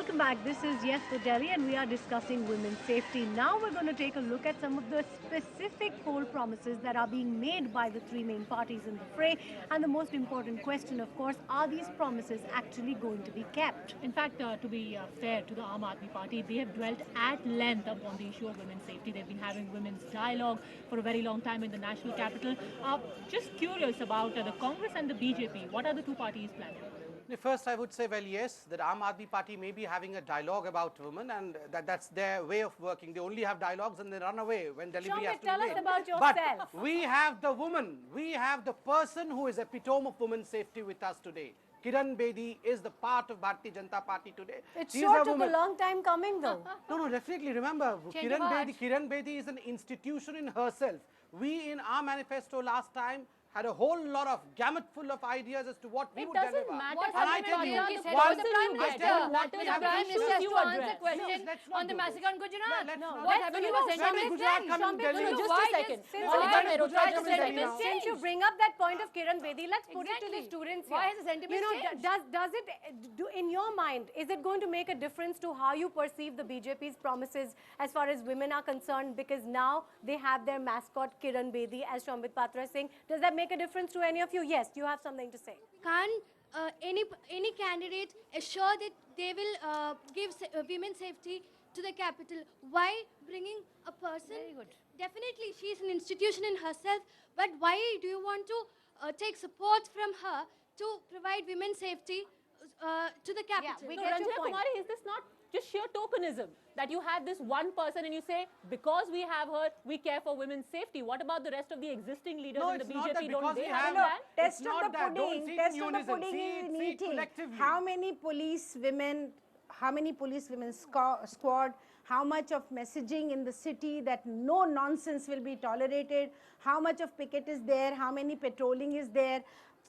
Welcome back. This is Yes for Delhi, and we are discussing women's safety. Now we're going to take a look at some of the specific poll promises that are being made by the three main parties in the fray. And the most important question, of course, are these promises actually going to be kept? In fact, to be fair to the Aam Aadmi Party, they have dwelt at length upon the issue of women's safety. They've been having women's dialogue for a very long time in the national capital. Just curious about the Congress and the BJP. What are the two parties planning? First, I would say, well, yes, the Aam Aadmi Party may be having a dialogue about women, and that's their way of working. They only have dialogues and they run away when delivery has to be made. Tell us about yourself. But we have the woman, we have the person who is epitome of women's safety with us today. Kiran Bedi is the part of Bharatiya Janata Party today. It sure took a long time coming, though. No, definitely. Remember, Kiran Bedi is an institution in herself. We, in our manifesto last time, had a whole lot of gamut full of ideas as to what we would deliver. It doesn't matter. And I tell you, the Prime Minister has to answer the question on the massacre in Gujarat. What happened to the Central Minister? Just a second. Since you bring up that point of Kiran Bedi, let's put it to the students here. Why has the sentiment changed? Does it, in your mind, is it going to make a difference to how you perceive the BJP's promises as far as women are concerned? Because now they have their mascot Kiran Bedi, as Shambit Patra is saying. Does that make a difference to any of you? Yes, you have something to say. Can any candidate assure that they will give women safety to the capital? Why bringing a person? Very good. Definitely, she is an institution in herself, but why do you want to take support from her to provide women's safety to the capital? Yeah, we No, get your Ranjana point. Kumari, is this not just sheer tokenism? That you have this one person and you say, because we have her, we care for women's safety. What about the rest of the existing leaders in the BJP? Don't they have that? Test of the pudding is eating. How many police women squad, how much of messaging in the city that no nonsense will be tolerated, how much of picket is there, how many patrolling is there.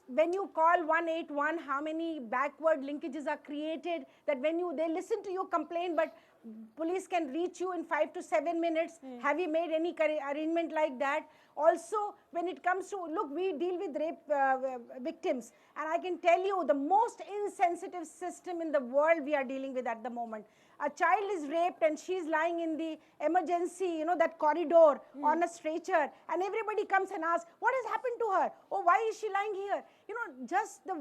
When you call 181, how many backward linkages are created that when they listen to your complaint, but police can reach you in 5 to 7 minutes. Have you made any arrangement like that? Also, when it comes to, look, we deal with rape victims, and I can tell you the most insensitive system in the world we are dealing with at the moment. A child is raped and she's lying in the emergency, that corridor on a stretcher, and everybody comes and asks, what has happened to her? Oh, why is she lying here? Just the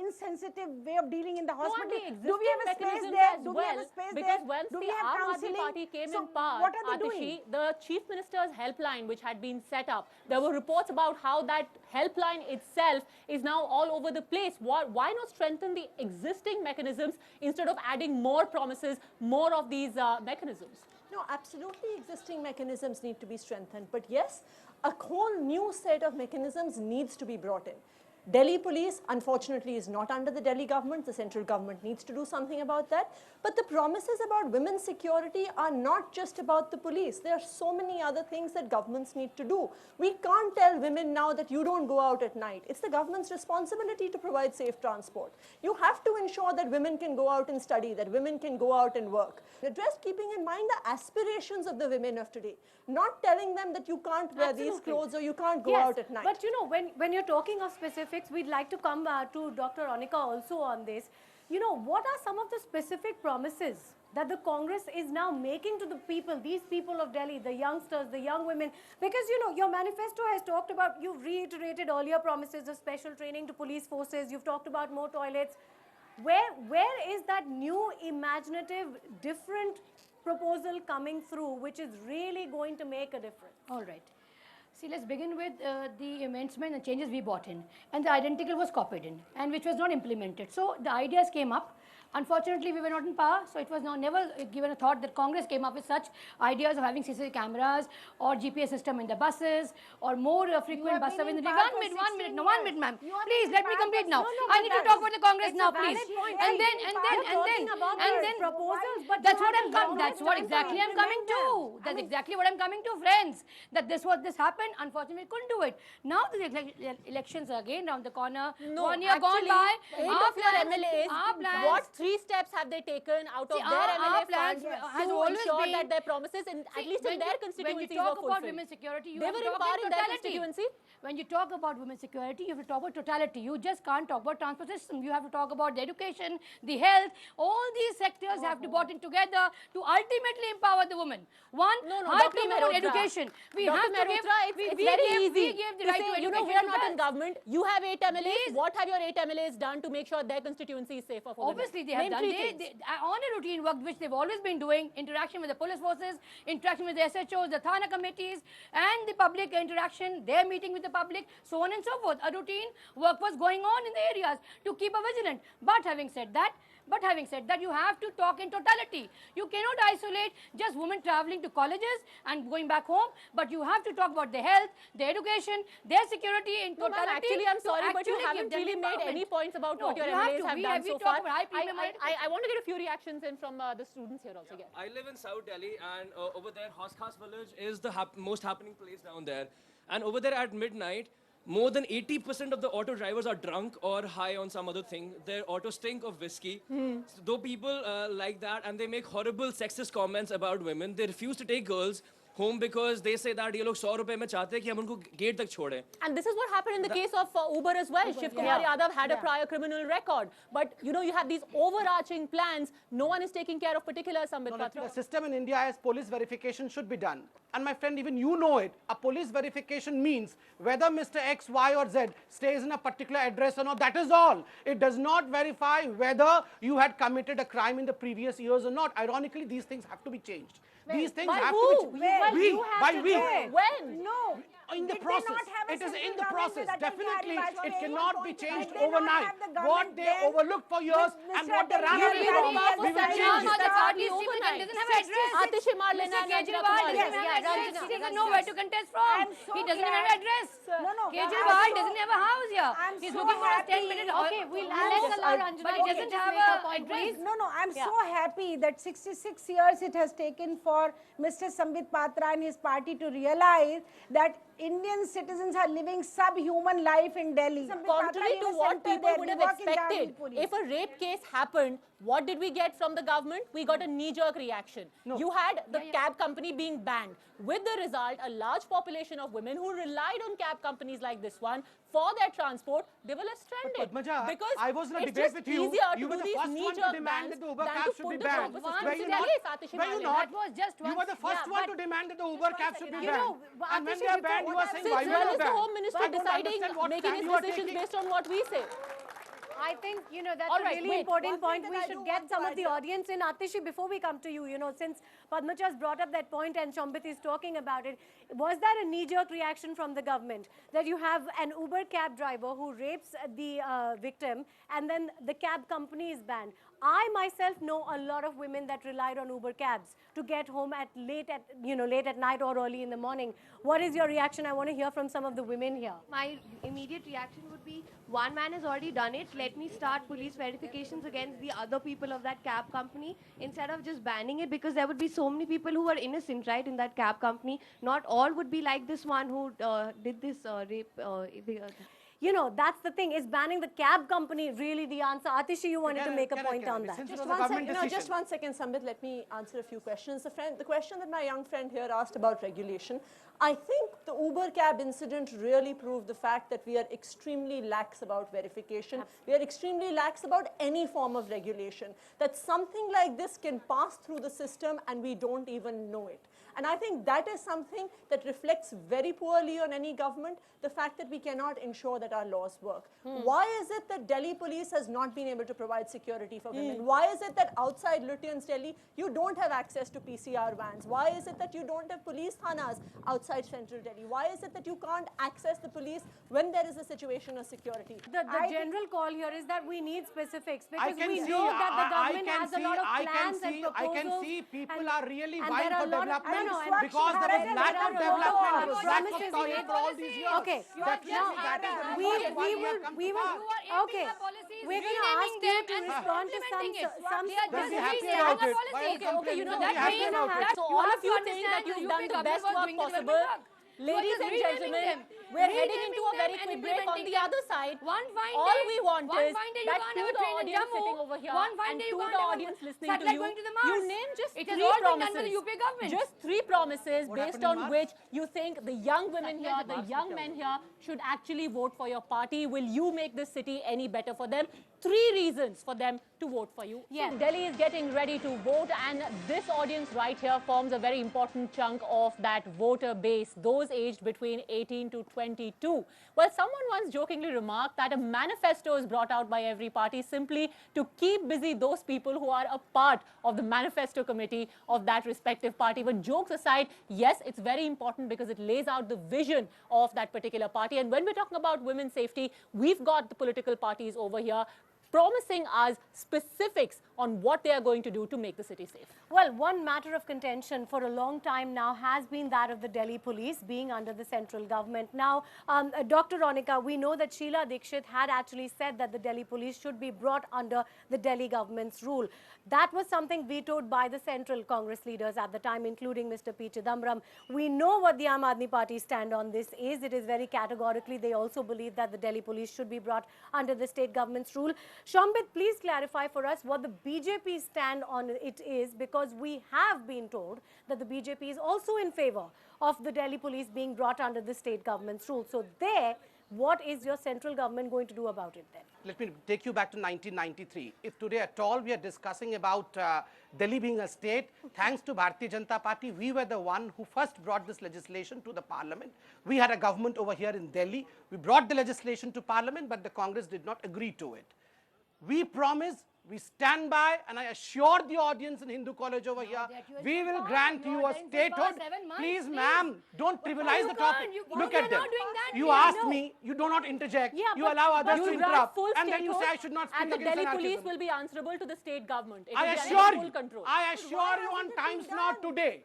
insensitive way of dealing in the hospital. Do we have a space there? Do we have a space there? Because once do the we have Aam Aadmi counseling? Party came So in power, what are they doing? the Chief Minister's helpline, which had been set up, there were reports about how that helpline itself is now all over the place. Why not strengthen the existing mechanisms instead of adding more promises, more of these mechanisms? No, absolutely existing mechanisms need to be strengthened. But yes, a whole new set of mechanisms needs to be brought in. Delhi police, unfortunately, is not under the Delhi government. The central government needs to do something about that. But the promises about women's security are not just about the police. There are so many other things that governments need to do. We can't tell women now that you don't go out at night. It's the government's responsibility to provide safe transport. You have to ensure that women can go out and study, that women can go out and work. Just keeping in mind the aspirations of the women of today, not telling them that you can't wear these clothes or you can't go out at night. But when you're talking of specifics, we'd like to come to Dr. Anika also on this. What are some of the specific promises that the Congress is now making to the people, these people of Delhi, the youngsters, the young women? Because, your manifesto has talked about, you've reiterated earlier promises of special training to police forces, you've talked about more toilets. Where is that new, imaginative, different proposal coming through, which is really going to make a difference? All right. See, let's begin with the amendment and changes we brought in. And the identical was copied in, and which was not implemented. So the ideas came up. Unfortunately, we were not in power, so it was never given a thought that Congress came up with such ideas of having CCTV cameras or GPS system in the buses or more frequent bus service. 1 minute, ma'am. Please, let me complete now. I need to talk about the Congress now, please. And then, proposals, but that's what that's what exactly I'm coming to. That's exactly what I'm coming to, friends. That this happened. Unfortunately, we couldn't do it. Now the elections are again around the corner. No, 1 year gone by. Our plan, Our plan. what 3 steps have they taken out of See, their our MLA plans funds has to always ensure been- that their promises, at least in their constituencies, when you talk were about fulfilled? women's security, you They have were to in talk power in in their totality. constituency. When you talk about women's security, you have to talk about totality. You just can't talk about transport system. You have to talk about the education, the health. All these sectors have to be brought in together to ultimately empower the woman. One, No, high Dr. premium on Mehrotra. education. We Dr. have to give. Mehrotra, it's we very gave, easy We gave the to right say, to you education. know, we are to not in girls. government. You have 8 MLAs. These- What have your 8 MLAs done to make sure their constituency is safer for Obviously, women? they have Name done. 3 They, things. on a routine work, which they've always been doing, interaction with the police forces, interaction with the SHOs, the Thana committees, and the public interaction, their meeting with the public, so on and so forth. A routine work was going on in the areas to keep a vigilant. But having said that, you have to talk in totality. You cannot isolate just women traveling to colleges and going back home, but you have to talk about their health, their education, their security in No, totality. ma'am, actually, I'm to sorry, but you actually haven't give them really made empowerment. any points about No, what your you have MLAs to. have We done have- we so talk far. about high premium I want to get a few reactions in from the students here also. Yeah. I live in South Delhi, and over there, Khas village is the most happening place down there. And over there at midnight, more than 80% of the auto drivers are drunk or high on some other thing. Their autos stink of whiskey. So, though people like that, and they make horrible sexist comments about women, they refuse to take girls home because they say that ये लोग 100 रुपए में चाहते हैं कि हम उनको gate तक छोड़ें. And this is what happened in the case of Uber as well. Shiv Kumar Yadav had a prior criminal record. But, you know, you have these overarching plans. No one is taking care of particulars, Sambit No, Patra. the system in India is police verification should be done. And my friend, even you know it, a police verification means whether Mr. X, Y or Z stays in a particular address or not, that is all. It does not verify whether you had committed a crime in the previous years or not. Ironically, these things have to be changed. These things By have who? to be Well, changed. you have By to we. do it. When? No. In the Did they process. not have a It is central in the government process. with Atal Definitely, Bihari it Vajpayee? cannot be Did changed they not overnight. have the What government they then overlooked for years with and Mr. what they Atal ran Bihari away from, Vajpayee? we will Yes, change yes, it. yes. Party overnight. doesn't have an address. Atish Himar Lena Mr. and Ranjana Kejriwal Kumar. doesn't Yes, have yeah, an address. Ranjana, He doesn't Ranjana. know where to contest from. I'm so He doesn't glad. have an address. No, no. Kejriwal I'm so- doesn't have a house here. I'm He's so looking for a happy. 10-minute Okay, we'll let's allow Ranjana but he to doesn't just have make her a point, address. please. No, no, I'm so happy that 66 years it has taken for Mr. Sambit Patra and his party to realize that Indian citizens are living subhuman life in Delhi. Sambit Patra Contrary in to a what center people there, would we have work in expected, Jhanvi-Puri. if a rape case happened, what did we get from the government? We got a knee-jerk reaction. You had the cab company being banned. With the result, a large population of women who relied on cab companies like this one for their transport, they were left stranded. Padmaja, because I was in a it's debate just with you. easier You to were do the these first one to knee-jerk demand bans that the Uber than cab to should put be the banned. proper Were systems you in not? place, Atish Were you Himar not? That was just You one. were the first Yeah, one but to demand that the Uber cab should be You know, banned. but And when Atish, they are before banned, you what are saying, Since why when were is they the Home banned? Minister I don't deciding, understand what making stand his you are decisions taking. based on what we say? I think, you know, that's All a right, really wait, important one thing point. that We I should do get want some to of the add audience in. Atishi, before we come to you, you know, since Padmacha's brought up that point and Shambit is talking about it, was that a knee-jerk reaction from the government that you have an Uber cab driver who rapes the victim and then the cab company is banned? I myself know a lot of women that relied on Uber cabs to get home at late at night or early in the morning. What is your reaction? I want to hear from some of the women here. My immediate reaction would be, one man has already done it, let me start police verifications against the other people of that cab company instead of just banning it, because there would be so many people who are innocent, right, in that cab company. Not all would be like this one who did this rape. You know, that's the thing. Is banning the cab company really the answer? Atishi, you wanted to make a Can I- point can I- on that. since it Just was a one, government just decision. 1 second, Sambit. Let me answer a few questions. The question that my young friend here asked about regulation, I think the Uber cab incident really proved the fact that we are extremely lax about verification. We are extremely lax about any form of regulation. That something like this can pass through the system and we don't even know it. And I think that is something that reflects very poorly on any government, the fact that we cannot ensure that our laws work. Why is it that Delhi police has not been able to provide security for women? Why is it that outside Lutyens Delhi, you don't have access to PCR vans? Why is it that you don't have police thanas outside central Delhi? Why is it that you can't access the police when there is a situation of security? The general call here is that we need specifics I because can we see, know that the I government can has a see, lot of I plans can and see, proposals. I can see people are really and vying there are for a lot of- development no, and because there is lack there of are a lot development. of It was lack of promises toilet made. for all these years. Okay, Definitely, now that is the reason we why have will come to we will pass. okay. policies, We're going to renaming ask you them to and respond to implementing it. some. They are Then just be happy restating about the it. policy. Why are you Okay, you know, complaining? that Be happy means about it. so You all have of to you think understand that the you've UP done the best government was work doing the possible. development work. Ladies and renaming gentlemen, them. we're heading into a very quick break. On the other side, all we want is that to the audience sitting over here and to the audience listening to you name just three promises. Just three promises based on which you think the young women here, the young men here should actually vote for your party. Will you make this city any better for them? Three reasons for them to vote for you. Yes. So Delhi is getting ready to vote, and this audience right here forms a very important chunk of that voter base, those aged between 18 to 22. Well, someone once jokingly remarked that a manifesto is brought out by every party simply to keep busy those people who are a part of the manifesto committee of that respective party. But jokes aside, yes, it's very important because it lays out the vision of that particular party. And when we're talking about women's safety, we've got the political parties over here promising us specifics on what they are going to do to make the city safe. Well, one matter of contention for a long time now has been that of the Delhi police being under the central government. Now, Dr. Ronika, we know that Sheila Dikshit had actually said that the Delhi police should be brought under the Delhi government's rule. That was something vetoed by the central Congress leaders at the time, including Mr. P. Chidambaram. We know what the Aam Aadmi Party stand on this is. It is very categorically, they also believe that the Delhi police should be brought under the state government's rule. Shambit, please clarify for us what the BJP stand on it is, because we have been told that the BJP is also in favor of the Delhi police being brought under the state government's rule. So there, what is your central government going to do about it then? Let me take you back to 1993. If today at all we are discussing about Delhi being a state, thanks to Bharatiya Janata Party, we were the one who first brought this legislation to the parliament. We had a government over here in Delhi. We brought the legislation to parliament, but the Congress did not agree to it. We promise, we stand by, and I assure the audience in Hindu College over here, we will grant you a statehood. Please, ma'am, don't trivialize the topic. Look at them. You asked me, you do not interject, you allow others to interrupt, and then you say I should not speak and the against Delhi anarchism. police will be answerable to the state government. It I will be assure under you, full control. I assure you on Times Now today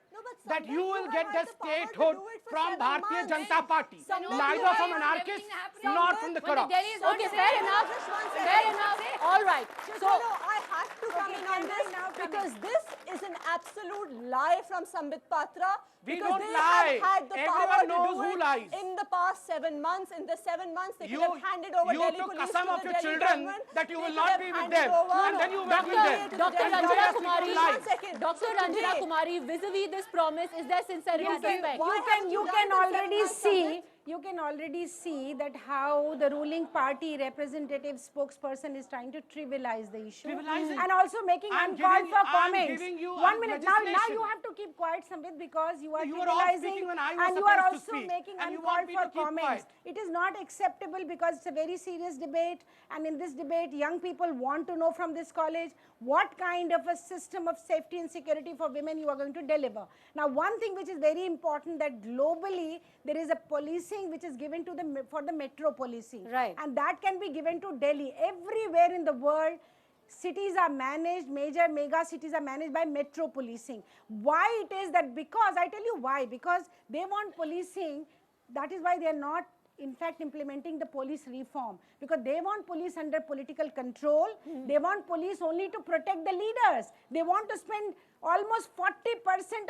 that you will get the statehood from Bharatiya Janata Party, neither from anarchists nor from the corrupt. Okay, fair enough. Fair enough. All right. So I have to come in on this because this is an absolute lie from Sambit Patra. We because don't they lie. have had the Everyone power knows to do who it lies. in the past 7 months. In the 7 months, they could have handed over Delhi took police some to of the your Delhi children government. that you They will could not have be with handed them, over and then you went with them. Dr. And Ranjana you Kumari, lies. One second. Dr. Ranjana Kumari, vis-a-vis this promise, is there sincerity suspect? You can already see that how the ruling party representative spokesperson is trying to trivialize the issue and also making uncalled for comments. 1 minute. Now you have to keep quiet, Sambit, because you are trivializing and you are also making uncalled for comments. It is not acceptable because it's a very serious debate, and in this debate, young people want to know from this college what kind of a system of safety and security for women you are going to deliver. Now, one thing which is very important, that globally there is a policing which is given to for the metro policing, right, and that can be given to Delhi. Everywhere in the world, cities are managed, mega cities are managed by metro policing. Why it is that? Because I tell you why. Because they want policing. That is why they are not in fact implementing the police reform, because they want police under political control. They want police only to protect the leaders. They want to spend almost 40%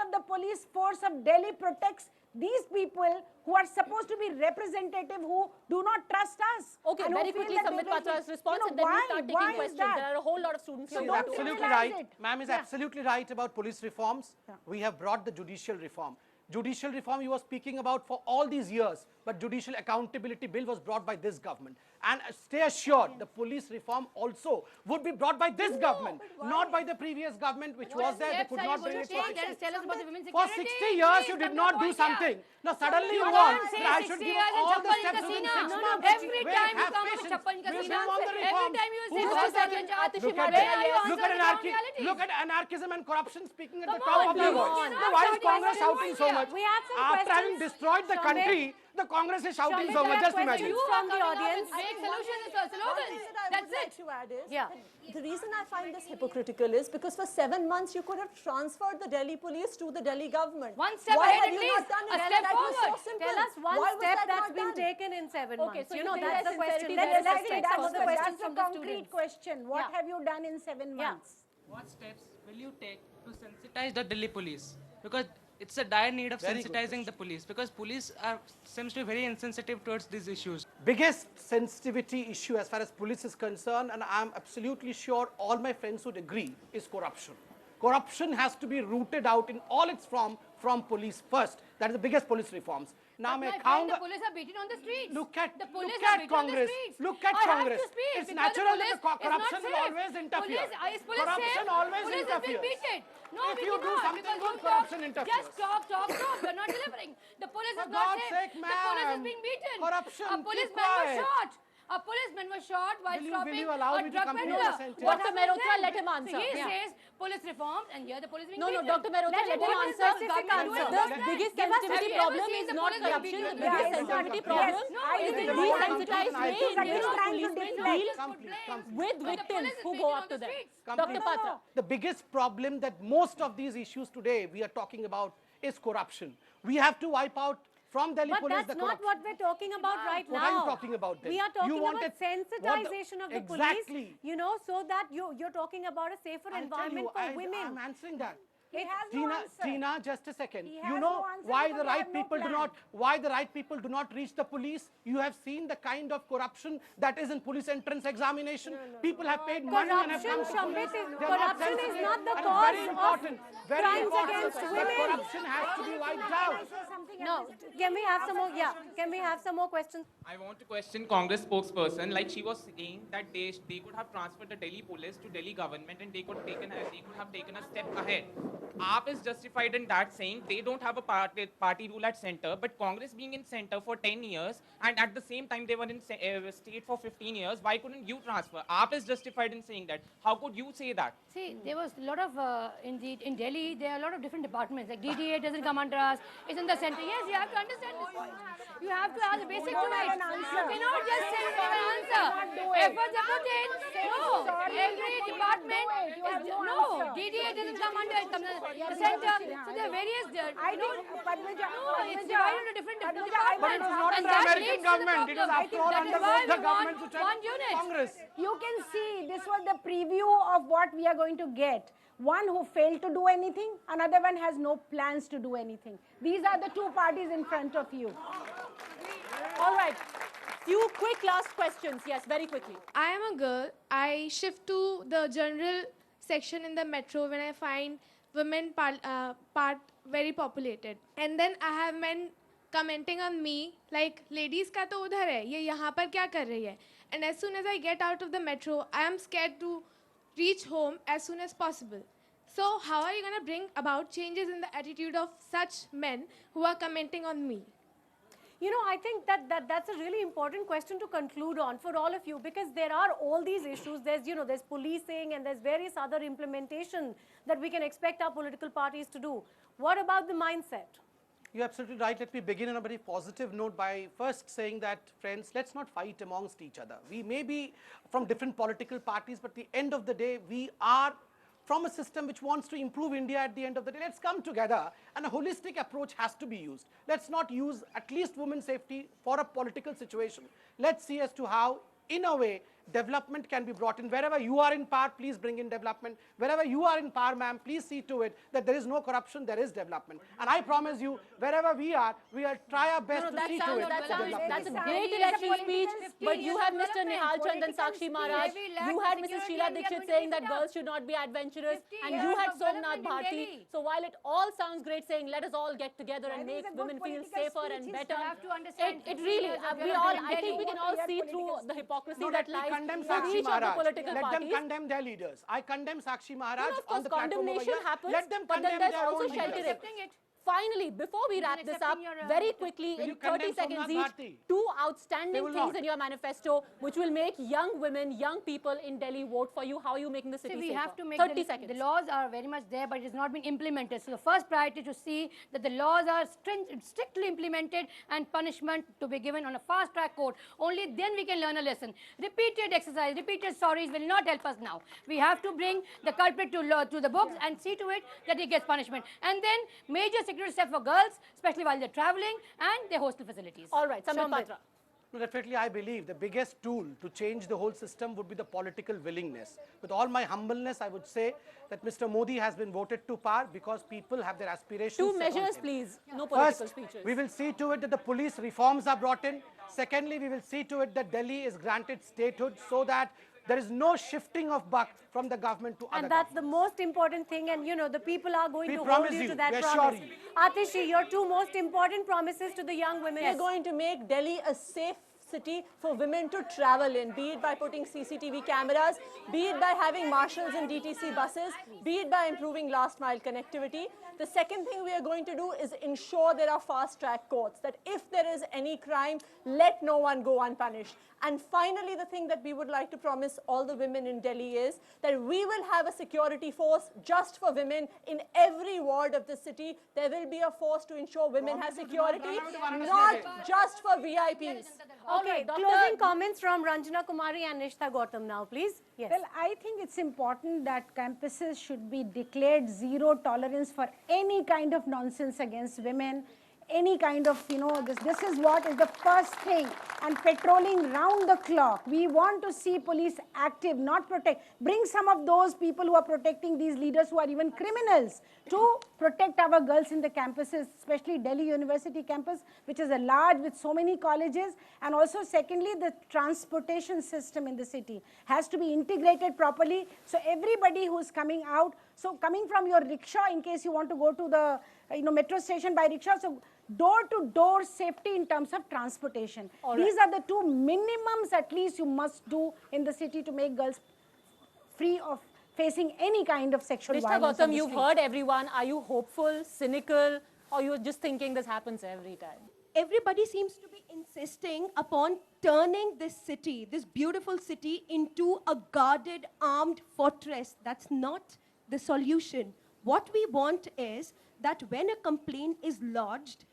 of the police force of Delhi protects these people who are supposed to be representative, who do not trust us. Okay, very quickly, Sambit Patra's response, and then we start taking questions. There are a whole lot of students here. She's absolutely right. Ma'am is absolutely right about police reforms. We have brought the judicial reform. Judicial reform you were speaking about for all these years, but judicial accountability bill was brought by this government. And stay assured, the police reform also would be brought by this government, not by the previous government, which was there. They could not bring it for 60 years. You did not do something. Now suddenly you want that I should give all the steps within 6 months. Every time you come with Chappan Casino, every time you say Look at anarchism and corruption speaking at the top of the voice. Why is Congress shouting so much? After having destroyed the country, the Congress is shouting so much. Just imagine. You from the audience. Make solutions is slogans. That's it. To add is, the reason I find this hypocritical is because for 7 months you could have transferred the Delhi police to the Delhi government. One step Why ahead have at you least. not done it? A step That was forward. so simple. Tell us one Why was step that that's not been done? taken in 7 months. so You you know, think that's there's the question. sincerity Let's there? take some of the questions That's a from the concrete students. question. What have you done in 7 months? What steps will you take to sensitize the Delhi police? Because it's a dire need of Very good sensitizing the police, because police seems to be very insensitive towards these issues. Biggest sensitivity issue as far as police is concerned, and I'm absolutely sure all my friends would agree, is corruption. Corruption has to be rooted out in all its form from police first. That is the biggest police reforms. Now, My friend, the police are beaten on the streets. Look at Congress. Congress. Look at Congress. It's because natural the that police is corruption not will safe. always interfere. Is police Corruption safe? always Police has been interferes. beaten. No, If we you do cannot, something because good, you corruption talk, interferes. Just talk. We're not delivering. The police For is not God's safe. sake, The police is ma'am. being beaten. Corruption, A keep policeman was quiet. shot. A policeman was shot while Will stopping you allow a me to drug complete peddler. the sentence? What Dr. happens Mehrotra, then? let him answer. So he Yeah. says police reforms, and here the police being No, beaten. Dr. Mehrotra, let him What is the answer. specific answer? The biggest Give us- sensitivity have you ever problem seen is the not police being corruption. The beaten? biggest Yeah, sensitivity yes, problem yes. No, is it the is not. desensitized I way think in that which is trying to policemen deflect. deal Complete. with But the victims police is who beaten go on up to the them. streets. Dr. Patra. The biggest problem that most of these issues today we are talking about is corruption. We have to wipe out from Delhi But police that's the not corruption. what we're talking about right What now. are you talking about then? We are You talking wanted- about sensitization of the Exactly. police, you know, so that you're talking about a safer I'll tell environment you, for women. I'm answering that. He has no answer. Tina, just a second. He You has know no answer why because the they right have no people do plan. not reach the police? You have seen the kind of corruption that is in police entrance examination. People have paid money and have come to Corruption, police. Shambhit, They're not corruption is sensitive. not the And it's cause very of important, very crimes important against that women. corruption has to be wiped out. No, can we have some more? Yeah, can we have some more questions? I want to question Congress spokesperson. Like she was saying that they could have transferred the Delhi police to Delhi government and they could have taken a step ahead. AAP is justified in that, saying they don't have a party rule at center, but Congress being in center for 10 years and at the same time they were in state for 15 years, why couldn't you transfer? AAP is justified in saying that. How could you say that? See, there was a lot of, in Delhi, there are a lot of different departments. Like DDA doesn't come under us, it's in the center. Yes, you have to understand this point. You have to have the basic to it. You cannot just say you have an answer. Efforts are put in. No, every department is, no, DDA doesn't come under it, comes under the center. So there are various, I think Padmaja, it's divided into different But it departments. was not And under that American leads to the government. It was problem. after all That under is why both the we want governments which one had unit. Congress. you can see this was the preview of what we are going to get. One who failed to do anything, another one has no plans to do anything. These are the two parties in front of you. All right. Few quick last questions. Yes, very quickly. I am a girl. I shift to the general section in the metro when I find women part very populated. And then I have men commenting on me like, ladies का तो उधर है, ये यहाँ पर क्या कर रही है? And as soon as I get out of the metro, I am scared to reach home as soon as possible. So how are you going to bring about changes in the attitude of such men who are commenting on me? You know, I think that's a really important question to conclude on for all of you, because there are all these issues. There's, you know, there's policing and there's various other implementation that we can expect our political parties to do. What about the mindset? You're absolutely right. Let me begin on a very positive note by first saying that, friends, let's not fight amongst each other. We may be from different political parties, but at the end of the day, we are from a system which wants to improve India at the end of the day. Let's come together, and a holistic approach has to be used. Let's not use at least women's safety for a political situation. Let's see as to how, in a way, development can be brought in. Wherever you are in power, please bring in development. Wherever you are in power, ma'am, please see to it that there is no corruption, there is development. And I promise you, wherever we are, we will try our best to see to it. That's a great election speech, but you had Mr. Nihal Chand and Sakshi Maharaj, you had Mrs. Sheila Dikshit saying that girls should not be adventurous, and you had Somnath Bharti. So while it all sounds great saying, let us all get together and make women feel safer and better, it really, I think we can all see through the hypocrisy that lies Condemn in Sakshi each of the Maharaj. political Let them parties. condemn their leaders. I condemn Sakshi Maharaj No, of on course, the platform over condemnation here. happens, Let them but then condemn there's their also own leaders. sheltering. Finally, before we wrap this up, very quickly, Will you in 30 condemn seconds Somnath each, Bharti? two They outstanding will things not. in your manifesto which will make young women, young people in Delhi vote for you. How are you making the city See, we safer? have to make 30 seconds. the laws are very much there, but it has not been implemented. So the first priority is to see that the laws are strictly implemented and punishment to be given on a fast-track court. Only then we can learn a lesson. Repeated exercise, repeated sorries will not help us now. We have to bring the culprit to the books and see to it that he gets punishment. And then major security steps for girls, especially while they're traveling, and their hostel facilities. All right, Samit Shambhit. Patra. No, definitely, I believe the biggest tool to change the whole system would be the political willingness. With all my humbleness, I would say that Mr. Modi has been voted to power because people have their aspirations Two set on measures, him. please. No political First, speeches. we will see to it that the police reforms are brought in. Secondly, we will see to it that Delhi is granted statehood so that there is no shifting of buck from the government to other And that's governments. the most important thing, and you know, the people are going We to hold promise you you, to that we assure promise. you. Atishi, your two most important promises to the young women. We are going to make Delhi a safe city for women to travel in, be it by putting CCTV cameras, be it by having marshals in DTC buses, be it by improving last mile connectivity. The second thing we are going to do is ensure there are fast track courts, that if there is any crime, let no one go unpunished. And finally, the thing that we would like to promise all the women in Delhi is that we will have a security force just for women in every ward of the city. There will be a force to ensure women have security, not just for VIPs. Okay, closing comments from Ranjana Kumari and Nishtha Gautam now, please. Yes. Well, I think it's important that campuses should be declared zero tolerance for any kind of nonsense against women, any kind of, this is what is the first thing. And patrolling round the clock. We want to see police active, not protect. Bring some of those people who are protecting these leaders who are even criminals to protect our girls in the campuses, especially Delhi University campus, which is a large with so many colleges. And also, secondly, the transportation system in the city has to be integrated properly. So everybody who's coming out, so coming from your rickshaw, in case you want to go to the metro station by rickshaw, so door-to-door safety in terms of transportation. These are the two minimums at least you must do in the city to make girls free of facing any kind of sexual Nishtha violence on Gautam, the you've street. heard everyone. Are you hopeful, cynical, or you're just thinking this happens every time? Everybody seems to be insisting upon turning this city, this beautiful city, into a guarded, armed fortress. That's not the solution. What we want is that when a complaint is lodged,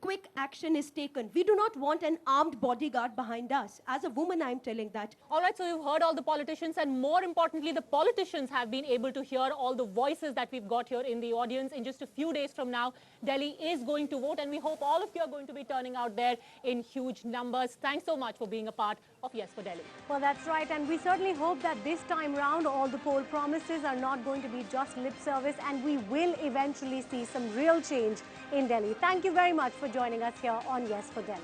quick action is taken. We do not want an armed bodyguard behind us. As a woman, I'm telling that. All right, so you've heard all the politicians, and more importantly, the politicians have been able to hear all the voices that we've got here in the audience. In just a few days from now, Delhi is going to vote, and we hope all of you are going to be turning out there in huge numbers. Thanks so much for being a part of Yes for Delhi. Well, that's right, and we certainly hope that this time round, all the poll promises are not going to be just lip service, and we will eventually see some real change in Delhi. Thank you very much for joining us here on Yes for Delhi.